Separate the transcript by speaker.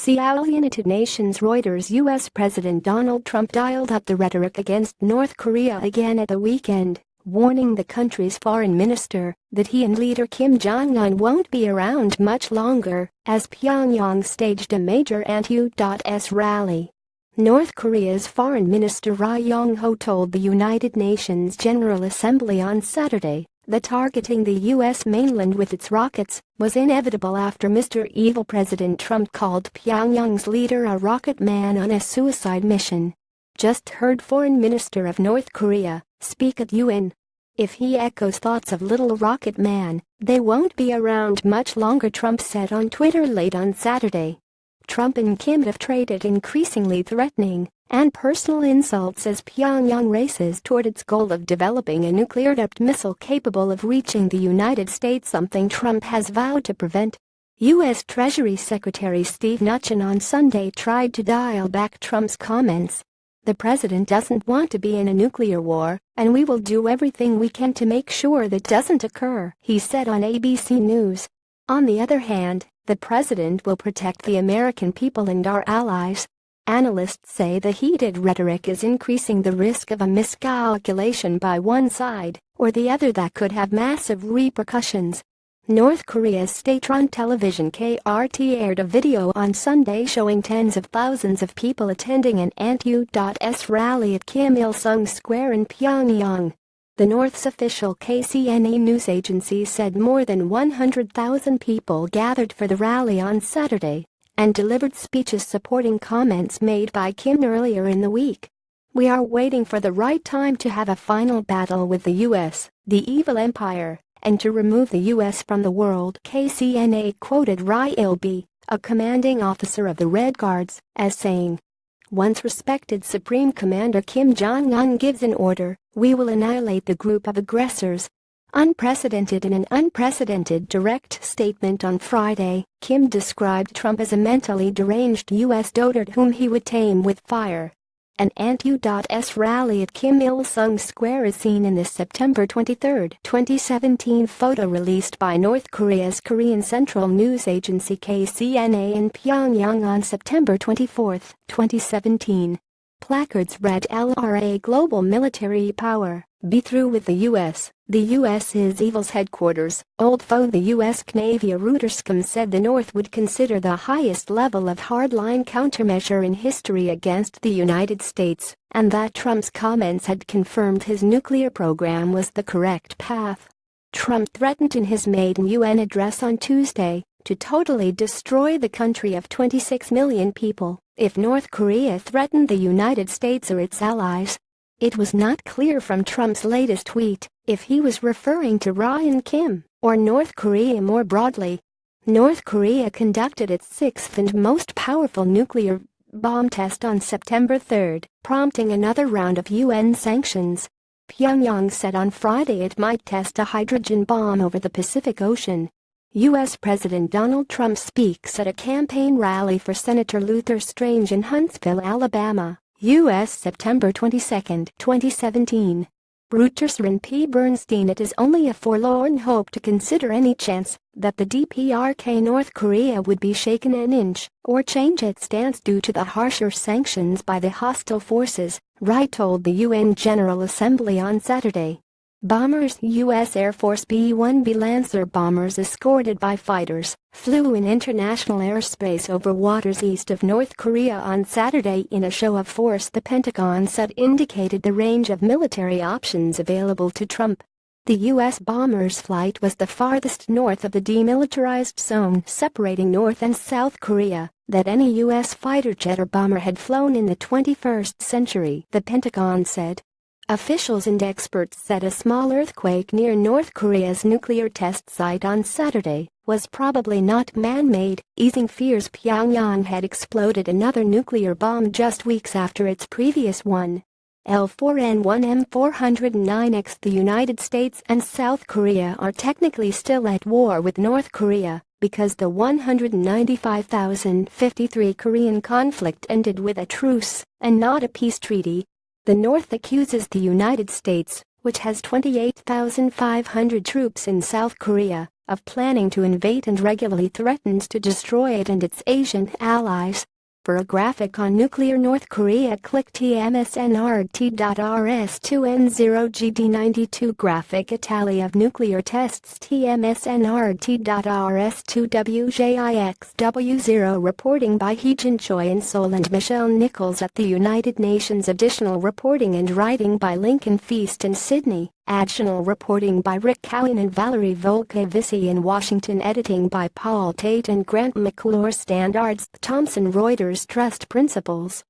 Speaker 1: Seattle, United Nations. Reuters. U.S. President Donald Trump dialed up the rhetoric against North Korea again at the weekend, warning the country's foreign minister that he and leader Kim Jong-un won't be around much longer as Pyongyang staged a major anti-u.s. rally. North Korea's Foreign Minister Ri Yong-ho told the United Nations General Assembly on Saturday that targeting the U.S. mainland with its rockets was inevitable after Mr. Evil President Trump called Pyongyang's leader a rocket man on a suicide mission. Just heard Foreign Minister of North Korea speak at UN. If he echoes thoughts of Little Rocket Man, they won't be around much longer, Trump said on Twitter late on Saturday. Trump and Kim have traded increasingly threatening and personal insults as Pyongyang races toward its goal of developing a nuclear-tipped missile capable of reaching the United States, something Trump has vowed to prevent. U.S. Treasury Secretary Steve Mnuchin on Sunday tried to dial back Trump's comments. The president doesn't want to be in a nuclear war, and we will do everything we can to make sure that doesn't occur, he said on ABC News. On the other hand, the president will protect the American people and our allies. Analysts say the heated rhetoric is increasing the risk of a miscalculation by one side or the other that could have massive repercussions. North Korea's state-run television KRT aired a video on Sunday showing tens of thousands of people attending an anti-u.s. rally at Kim Il-sung Square in Pyongyang. The North's official KCNA news agency said more than 100,000 people gathered for the rally on Saturday and delivered speeches supporting comments made by Kim earlier in the week. We are waiting for the right time to have a final battle with the U.S., the evil empire, and to remove the U.S. from the world, KCNA quoted Ri Il-bi, a commanding officer of the Red Guards, as saying. Once respected Supreme Commander Kim Jong-un gives an order, we will annihilate the group of aggressors. Unprecedented. In an unprecedented direct statement on Friday, Kim described Trump as a mentally deranged U.S. dotard whom he would tame with fire. An anti-u.s. rally at Kim Il-sung Square is seen in this September 23, 2017 photo released by North Korea's Korean Central News Agency KCNA in Pyongyang on September 24, 2017. Placards read LRA Global Military Power, be through with the U.S. The U.S. is evil's headquarters, old foe. The U.S. Navy. Reuters said the North would consider the highest level of hardline countermeasure in history against the United States, and that Trump's comments had confirmed his nuclear program was the correct path. Trump threatened in his maiden UN address on Tuesday to totally destroy the country of 26 million people if North Korea threatened the United States or its allies. It was not clear from Trump's latest tweet if he was referring to Ri and Kim or North Korea more broadly. North Korea conducted its sixth and most powerful nuclear bomb test on September 3, prompting another round of UN sanctions. Pyongyang said on Friday it might test a hydrogen bomb over the Pacific Ocean. U.S. President Donald Trump speaks at a campaign rally for Senator Luther Strange in Huntsville, Alabama, U.S. September 22, 2017. Reuters. Ryan P. Bernstein. It is only a forlorn hope to consider any chance that the DPRK North Korea would be shaken an inch or change its stance due to the harsher sanctions by the hostile forces, Wright told the UN General Assembly on Saturday. Bombers. U.S. Air Force B-1B Lancer bombers escorted by fighters flew in international airspace over waters east of North Korea on Saturday in a show of force the Pentagon said indicated the range of military options available to Trump. The U.S. bombers' flight was the farthest north of the demilitarized zone separating North and South Korea that any U.S. fighter jet or bomber had flown in the 21st century, the Pentagon said. Officials and experts said a small earthquake near North Korea's nuclear test site on Saturday was probably not man-made, easing fears Pyongyang had exploded another nuclear bomb just weeks after its previous one. L4N1M409X. The United States and South Korea are technically still at war with North Korea because the 195,053 Korean conflict ended with a truce and not a peace treaty. The North accuses the United States, which has 28,500 troops in South Korea, of planning to invade and regularly threatens to destroy it and its Asian allies. For a graphic on nuclear North Korea, click tmsnrt.rs2n0gd92 graphic. A tally of nuclear tests. tmsnrt.rs2wjixw0 reporting by Heejin Choi in Seoul and Michelle Nichols at the United Nations. Additional reporting and writing by Lincoln Feast in Sydney. Additional reporting by Rick Cowan and Valerie Volkevisi in Washington. Editing by Paul Tate and Grant McClure. Standards. Thomson Reuters Trust Principles.